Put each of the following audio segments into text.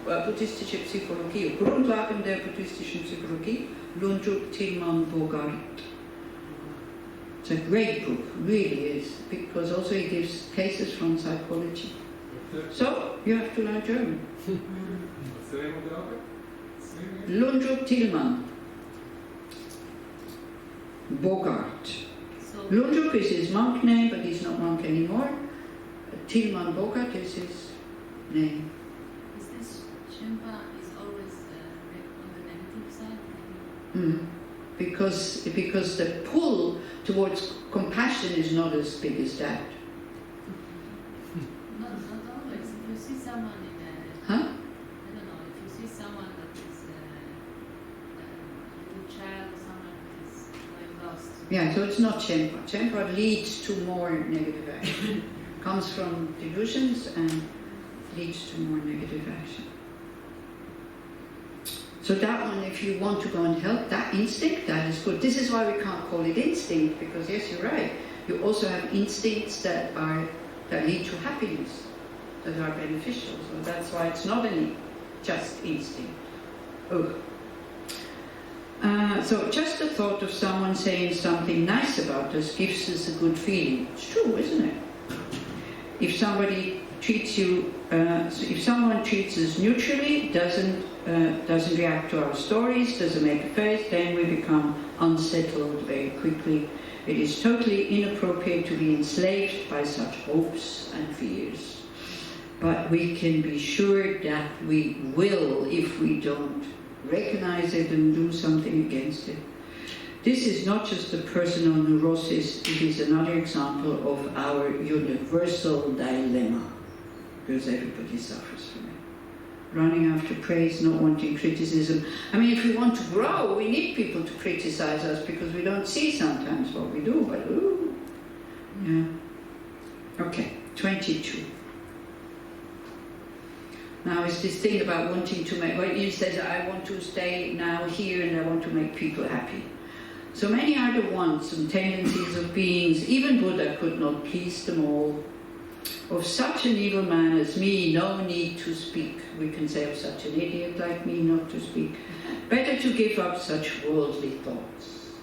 buddhistische Psychologie, Grundlagen der buddhistischen Psychologie, Lungjuk Tilman Bogart. It's a great book, really is, because also he gives cases from psychology. So, you have to learn German. What's the name of the author? Lungjuk Tilman Bogart. So, Lungjuk is his monk name, but he's not monk anymore. Tilman Bogart is his name. is this Shimpa is always on the negative side? Because the pull towards compassion is not as big as that. Not always. If you see someone in a... Huh? I don't know, if you see someone that is a little child or someone that is like lost. Yeah, so it's not Chenpa. Chenpa leads to more negative action. Comes from delusions and leads to more negative action. So that one, if you want to go and help, that instinct, that is good. This is why we can't call it instinct, because yes, you're right. You also have instincts that lead to happiness, that are beneficial. So that's why it's not just instinct. So just the thought of someone saying something nice about us gives us a good feeling. It's true, isn't it? If somebody treats you, if someone treats us neutrally, doesn't react to our stories, doesn't make a face, then we become unsettled very quickly. It is totally inappropriate to be enslaved by such hopes and fears. But we can be sure that we will if we don't recognize it and do something against it. This is not just a personal neurosis, it is another example of our universal dilemma, because everybody suffers from it. Running after praise, not wanting criticism. I mean, if we want to grow, we need people to criticize us because we don't see sometimes what we do, but ooh. Yeah. Okay, 22. Now it's this thing about wanting to make, when he says, I want to stay now here and I want to make people happy. So many are the wants and tendencies of beings, even Buddha could not please them all. Of such an evil man as me, no need to speak. We can say of such an idiot like me, not to speak. Better to give up such worldly thoughts.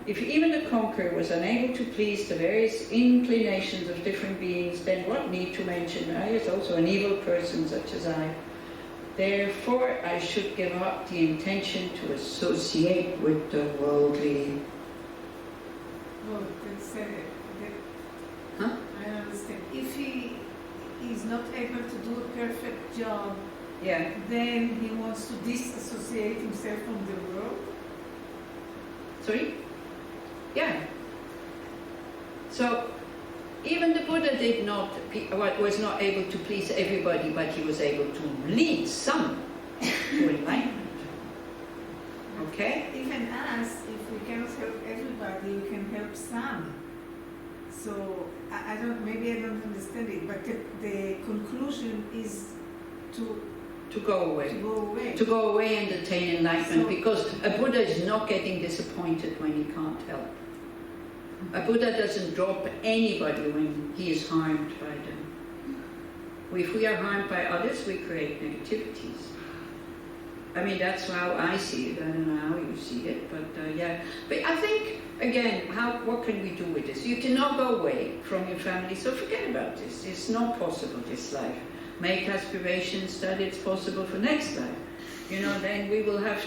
If even the conqueror was unable to please the various inclinations of different beings, then what need to mention I is also an evil person such as I. Therefore, I should give up the intention to associate with the worldly. Oh, that's it. Huh? I understand. If he is not able to do a perfect job, Yeah. then he wants to disassociate himself from the world. Sorry? Yeah. So, even the Buddha was not able to please everybody, but he was able to lead some to enlightenment. Okay? Even us, if we cannot help everybody, we can help some. So, maybe I don't understand it, but the conclusion is to go away. To go away and attain enlightenment, because a Buddha is not getting disappointed when he can't help. A Buddha doesn't drop anybody when he is harmed by them. If we are harmed by others, we create negativities. I mean, that's how I see it. I don't know how you see it, but yeah. But I think, again, what can we do with this? You cannot go away from your family, so forget about this. It's not possible this life. Make aspirations that it's possible for next life. Then we will have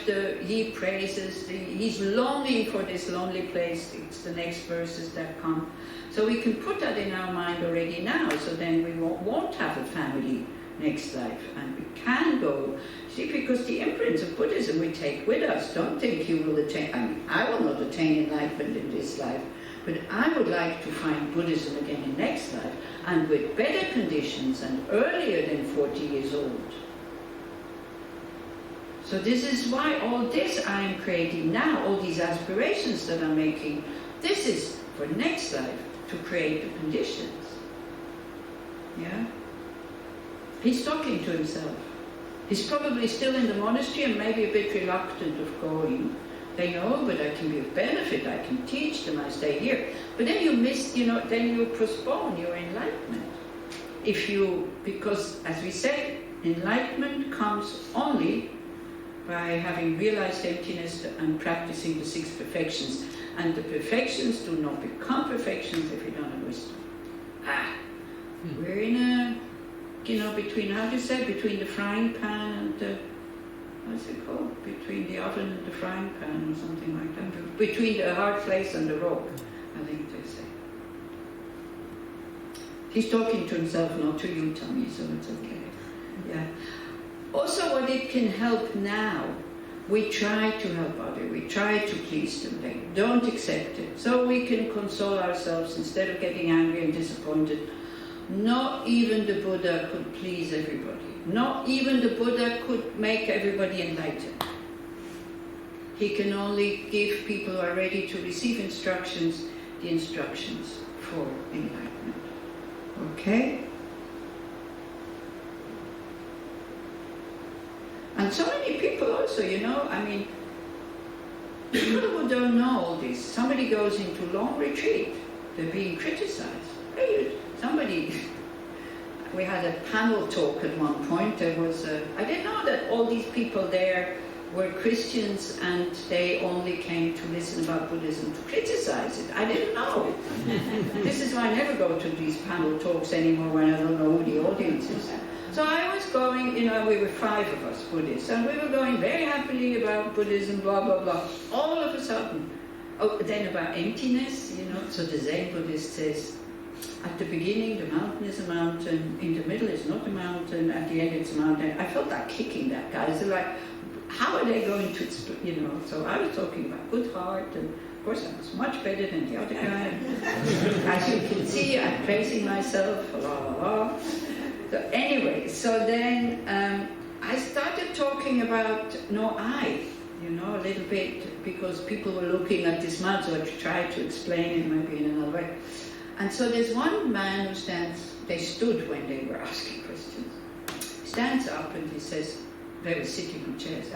he praises, he's longing for this lonely place. It's the next verses that come. So we can put that in our mind already now, so then we won't have a family next life. And we can go, see, because the imprints of Buddhism we take with us. Don't think you will attain, I will not attain enlightenment in this life, but I would like to find Buddhism again in next life, and with better conditions and earlier than 40 years old. So this is why all this I am creating now, all these aspirations that I'm making, this is for next life, to create the conditions. Yeah? He's talking to himself. He's probably still in the monastery and maybe a bit reluctant of going. They know, but I can be of benefit, I can teach them, I stay here. But then you miss, then you postpone your enlightenment. because as we said, enlightenment comes only by having realized emptiness and practicing the 6 perfections. And the perfections do not become perfections if we don't have wisdom. We're in a, between, how do you say, between the frying pan and the, what's it called? Between the oven and the frying pan or something like that. Between the hard place and the rock, I think they say. He's talking to himself, not to you, Tommy, so it's okay. Yeah. Also, what it can help now, we try to help others, we try to please them, they don't accept it. So we can console ourselves instead of getting angry and disappointed. Not even the Buddha could please everybody. Not even the Buddha could make everybody enlightened. He can only give people who are ready to receive instructions, the instructions for enlightenment. Okay? And so many people also, people who don't know all this, somebody goes into long retreat, they're being criticized. We had a panel talk at one point, I didn't know that all these people there were Christians and they only came to listen about Buddhism to criticize it. I didn't know. This is why I never go to these panel talks anymore when I don't know who the audience is. So I was going, we were 5 of us Buddhists, and we were going very happily about Buddhism, blah, blah, blah. All of a sudden, then about emptiness, so the Zen Buddhist says, at the beginning, the mountain is a mountain, in the middle it's not a mountain, at the end it's a mountain. I felt like kicking that guy. So like, how are they going to explain, So I was talking about good heart, and of course I was much better than the other guy. As you can see, I'm praising myself, la, la, la. So anyway, so then I started talking about a little bit, because people were looking at this mountain, so I tried to explain it maybe in another way. And so there's one man who they stood when they were asking questions. He stands up and he says, they were sitting on chairs,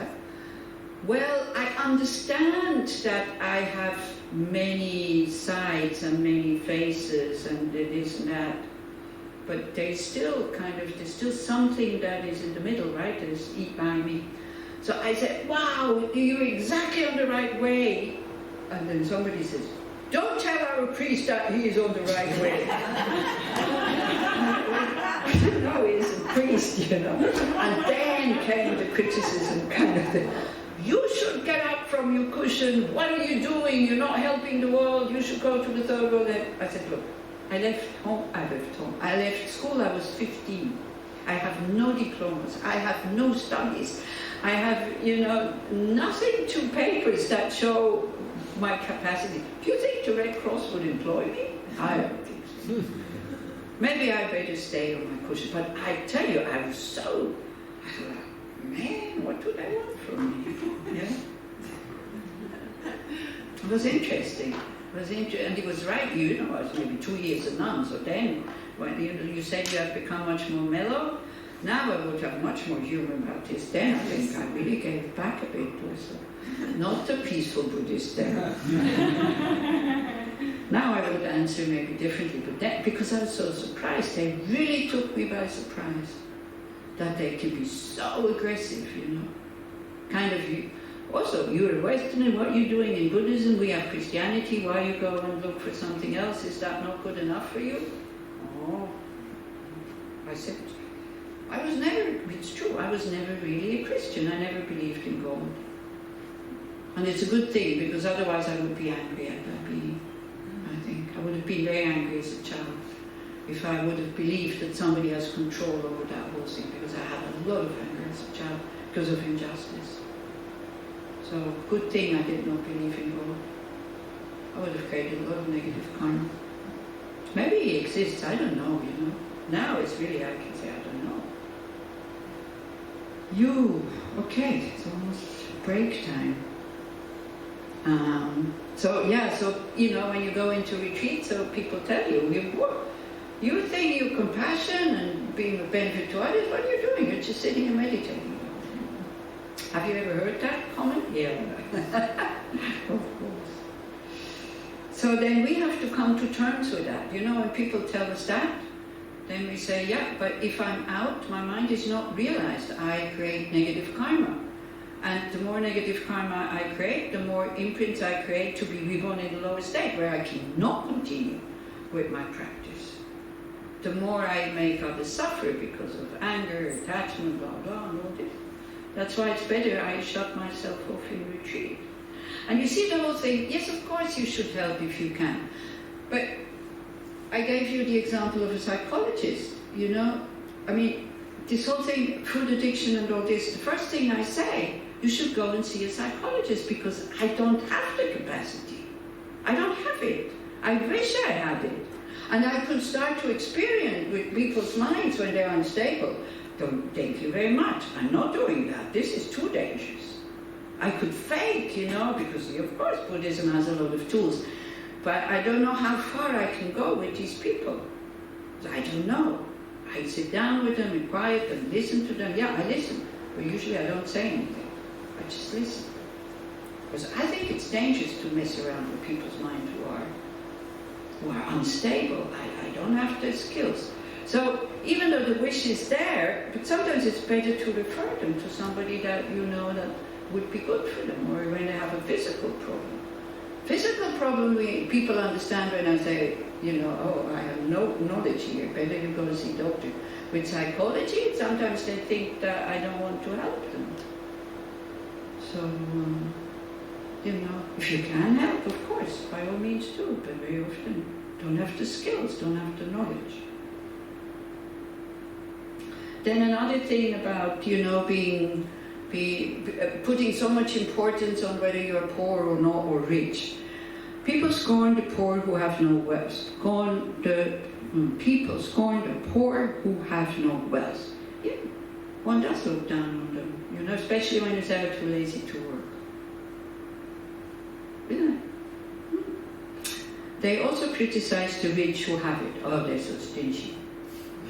well, I understand that I have many sides and many faces and this and that, but there's still something that is in the middle, right? There's eat by me. So I said, wow, you're exactly on the right way. And then somebody says, don't tell our priest that he is on the right way. No, he's a priest, And then came the criticism kind of thing. You should get up from your cushion. What are you doing? You're not helping the world. You should go to the third world. I said, look, I left school, I was 15. I have no diplomas. I have no studies. I have, nothing to papers that show my capacity. Do you think the Red Cross would employ me? I don't think so. Maybe I better stay on my cushion. But I tell you, I was like, man, what do they want from me? Yeah? It was interesting. And he was right, I was maybe 2 years a nun, so then, when you said you have become much more mellow, now I would have much more humor about this. Then I think I really gave back a bit also. Not a peaceful Buddhist then. Now I would answer maybe differently, but then, because I was so surprised, they really took me by surprise. That they can be so aggressive, Also, you're a Westerner, what are you doing in Buddhism? We have Christianity, why you go and look for something else? Is that not good enough for you? Oh, I said, it's true, I was never really a Christian. I never believed in God. And it's a good thing, because otherwise I would be angry at that being. I think I would have been very angry as a child if I would have believed that somebody has control over that whole thing, because I had a lot of anger as a child because of injustice. So, good thing I did not believe in God. I would have created a lot of negative karma. Maybe he exists, I don't know, Now it's really, I can say, I don't know. Okay, it's almost break time. When you go into retreat, so people tell you think you're compassion and being a benefit to others, what are you doing? You're just sitting and meditating. Have you ever heard that comment? Yeah. Of course. So then we have to come to terms with that. When people tell us that, then we say, yeah, but if I'm out, my mind is not realized. I create negative karma. And the more negative karma I create, the more imprints I create to be reborn in the lower state, where I cannot continue with my practice. The more I make others suffer because of anger, attachment, blah, blah, and all this. That's why it's better I shut myself off in retreat. And you see the whole thing, yes, of course you should help if you can. But I gave you the example of a psychologist, you know. I mean, this whole thing, food addiction and all this, the first thing I say, you should go and see a psychologist, because I don't have the capacity. I don't have it. I wish I had it. And I could start to experience with people's minds when they're unstable. Don't, thank you very much. I'm not doing that. This is too dangerous. I could fake, you know, because of course Buddhism has a lot of tools. But I don't know how far I can go with these people. I don't know. I sit down with them in quiet and listen to them. Yeah, I listen. But usually I don't say anything. I just listen. Because I think it's dangerous to mess around with people's minds who are unstable. I don't have the skills. So even though the wish is there, but sometimes it's better to refer them to somebody that you know that would be good for them, or when they have a physical problem. Physical problem, people understand when I say, you know, oh, I have no knowledge here, better you go see a doctor. With psychology, sometimes they think that I don't want to help them. So, you know, if you can help, of course, by all means do, but very often don't have the skills, don't have the knowledge. Then another thing about, you know, putting so much importance on whether you're poor or not, or rich. People scorn the poor who have no wealth. People scorn the poor who have no wealth. Yeah, one does look down on them, you know, especially when it's ever too lazy to work. Isn't it? They also criticize the rich who have it. Oh, they're so stingy.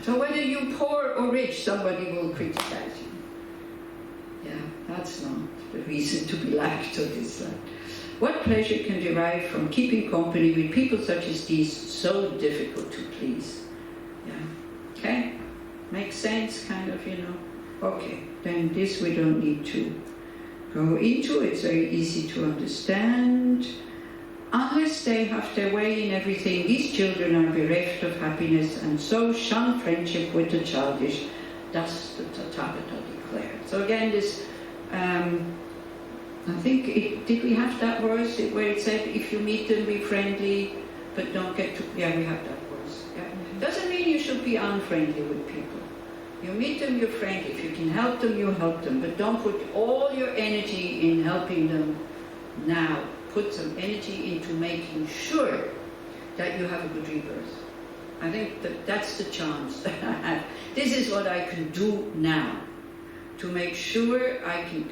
So whether you're poor or rich, somebody will criticize you. Yeah, that's not the reason to be liked or disliked. What pleasure can derive from keeping company with people such as these, so difficult to please? Yeah, okay? Makes sense, kind of, you know? Okay, then this we don't need to go into. It's very easy to understand. Unless they have their way in everything, these children are bereft of happiness, and so shun friendship with the childish. Thus the Tathagata declared. So again, this, I think, did we have that verse where it said, if you meet them, be friendly, but don't get too, yeah, we have that verse. Yeah. Doesn't mean you should be unfriendly with people. You meet them, you're friendly. If you can help them, you help them. But don't put all your energy in helping them now. Put some energy into making sure that you have a good rebirth. I think that's the chance that I have. This is what I can do now to make sure I can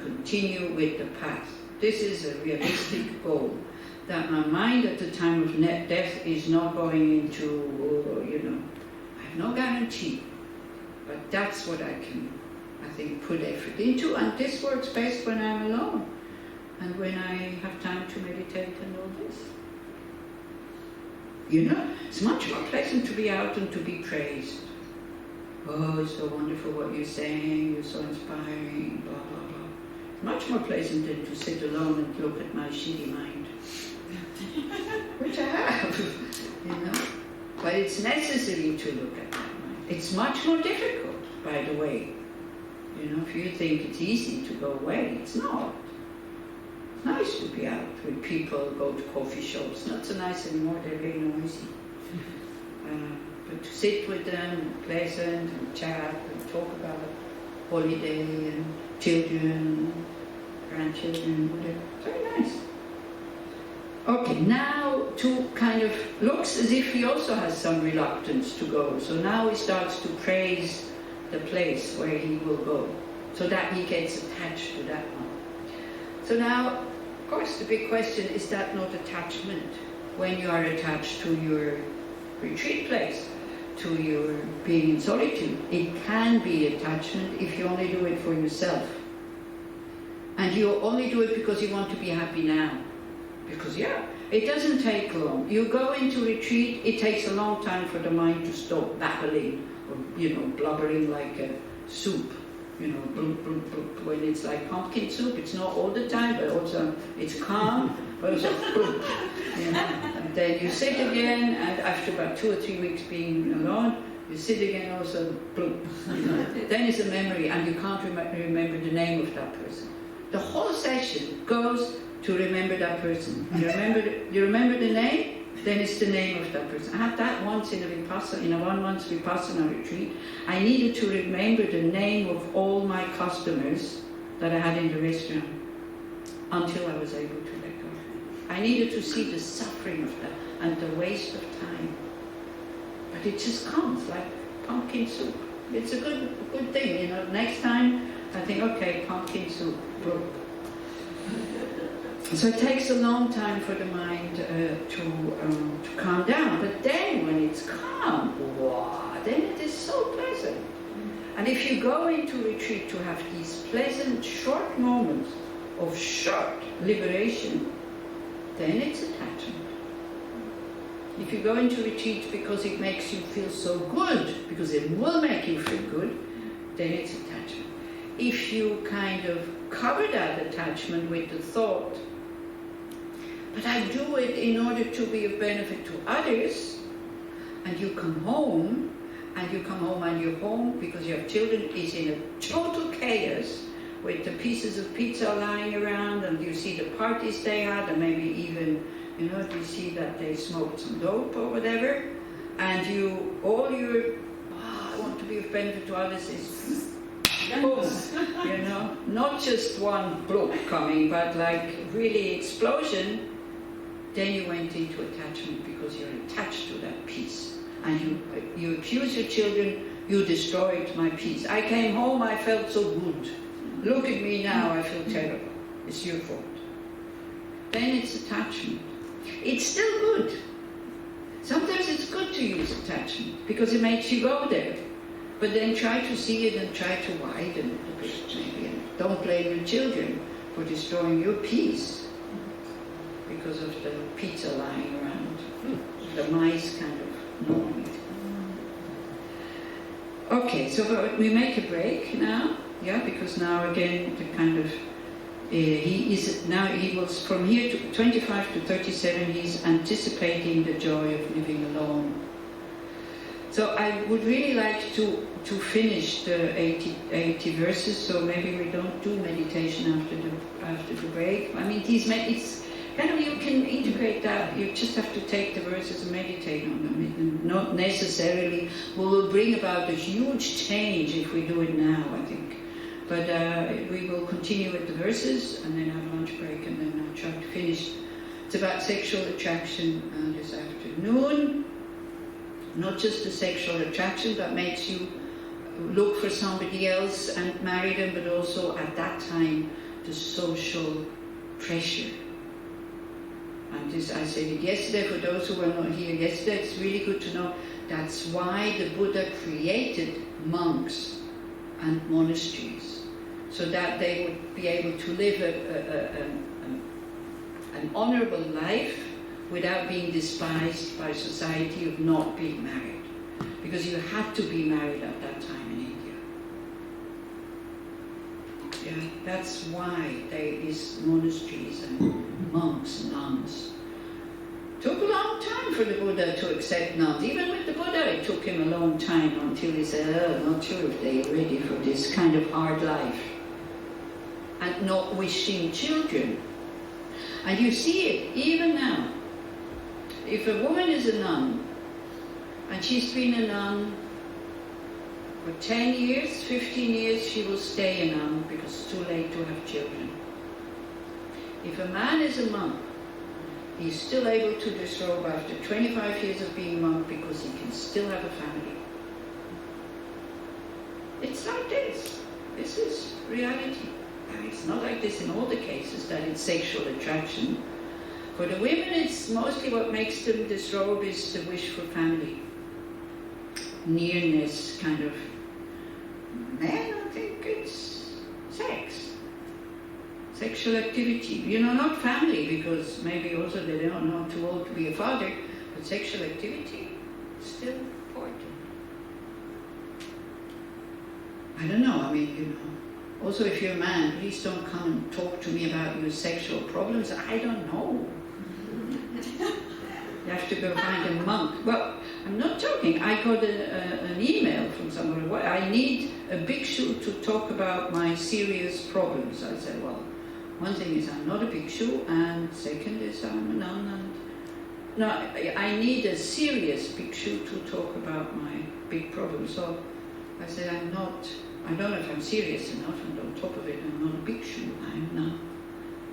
continue with the path. This is a realistic goal. That my mind at the time of death is not going into, you know, I have no guarantee. But that's what I can, I think, put effort into. And this works best when I'm alone. And when I have time to meditate and all this. You know, it's much more pleasant to be out and to be praised. Oh, it's so wonderful what you're saying, you're so inspiring, blah, blah, blah. It's much more pleasant than to sit alone and look at my shitty mind. Which I have, you know. But it's necessary to look at that mind. It's much more difficult, by the way. You know, if you think it's easy to go away, it's not. It's nice to be out with people, go to coffee shops. Not so nice anymore, they're very noisy. But to sit with them, pleasant, and chat, and talk about holiday, and children, grandchildren, whatever. Very nice. Okay, now to kind of, looks as if he also has some reluctance to go. So now he starts to praise the place where he will go, so that he gets attached to that one. So now, of course, the big question, is that not attachment? When you are attached to your retreat place, to your being in solitude, it can be attachment if you only do it for yourself. And you only do it because you want to be happy now. Because, yeah, It doesn't take long. You go into retreat, it takes a long time for the mind to stop babbling or, blubbering like a soup. When it's like pumpkin soup, it's not all the time, but also it's calm, but also And then you sit again, and after about 2 or 3 weeks being alone, you sit again also, Then it's a memory, and you can't remember the name of that person. The whole session goes to remember that person. You remember the name? Then it's the name of that person. I had that once in a 1-month Vipassana retreat. I needed to remember the name of all my customers that I had in the restaurant until I was able to let go. I needed to see the suffering of that and the waste of time. But it just comes like pumpkin soup. It's a good thing, Next time I think, okay, pumpkin soup. So it takes a long time for the mind to calm down. But then when it's calm, then it is so pleasant. And if you go into retreat to have these pleasant, short moments of short liberation, then it's attachment. If you go into retreat because it makes you feel so good, because it will make you feel good, then it's attachment. If you kind of cover that attachment with the thought, but I do it in order to be of benefit to others, and you come home, and your home, because you have children, is in a total chaos, with the pieces of pizza lying around, and you see the parties they had, and maybe even, you see that they smoked some dope or whatever, and I want to be of benefit to others is boom, not just one block coming, but like really explosion. Then you went into attachment because you're attached to that peace. And you accuse your children, you destroyed my peace. I came home, I felt so good. Look at me now, I feel terrible. It's your fault. Then it's attachment. It's still good. Sometimes it's good to use attachment because it makes you go there. But then try to see it and try to widen it a bit maybe. And don't blame your children for destroying your peace because of the pizza lying around. The mice kind of gnawing it. Okay, so we make a break now, because now again the kind of he was from here to 25 to 37. He's anticipating the joy of living alone. So I would really like to finish the 80 verses. So maybe we don't do meditation after the break. I mean, it's kind of, you can integrate that. You just have to take the verses and meditate on them. Not necessarily will bring about a huge change if we do it now, I think. But we will continue with the verses and then have a lunch break and then I'll try to finish. It's about sexual attraction this afternoon. Not just the sexual attraction that makes you look for somebody else and marry them, but also at that time the social pressure. And this, I said it yesterday, for those who were not here yesterday, it's really good to know that's why the Buddha created monks and monasteries, so that they would be able to live an honorable life without being despised by society of not being married. Because you had to be married at that time in India. Yeah, that's why there is monasteries and monks and nuns. Took a long time for the Buddha to accept nuns. Even with the Buddha, it took him a long time until he said, not sure if they're ready for this kind of hard life. And not wishing children. And you see it even now. If a woman is a nun, and she's been a nun for 10 years, 15 years, she will stay a nun because it's too late to have children. If a man is a monk, he's still able to disrobe after 25 years of being a monk because he can still have a family. It's like this. This is reality. And it's not like this in all the cases that it's sexual attraction. For the women, it's mostly what makes them disrobe is the wish for family. Nearness, kind of. Men, I think it's sex. Sexual activity, not family, because maybe also they are not too old to be a father, but sexual activity is still important. I don't know, also if you're a man, please don't come and talk to me about your sexual problems. I don't know. You have to go find a monk. Well, I'm not joking. I got an email from someone. I need a bhikshu to talk about my serious problems. I said, well, one thing is I'm not a bhikshu, and second is I'm a nun. And no, I need a serious bhikshu to talk about my big problems. So I said, I don't know if I'm serious enough, and on top of it, I'm not a bhikshu. I'm not.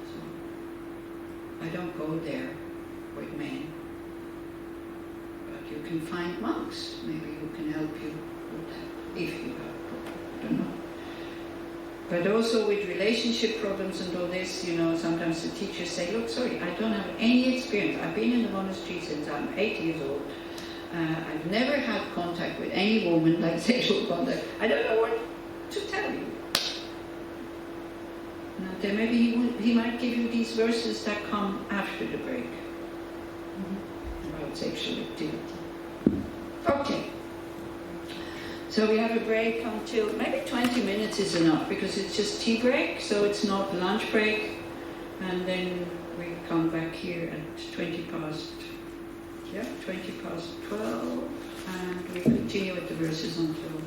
So I don't go there with men. You can find monks, maybe who can help you with that, if you have a problem, I don't know. But also with relationship problems and all this, sometimes the teachers say, look, sorry, I don't have any experience. I've been in the monastery since I'm 8 years old. I've never had contact with any woman, like sexual contact. I don't know what to tell you. Now, then maybe he might give you these verses that come after the break. About sexual activity. Okay. So we have a break until maybe 20 minutes is enough, because it's just tea break, so it's not lunch break. And then we come back here at 20 past 12, and we continue with the verses until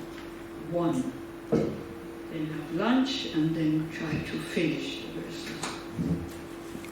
1. Then have lunch, and then try to finish the verses.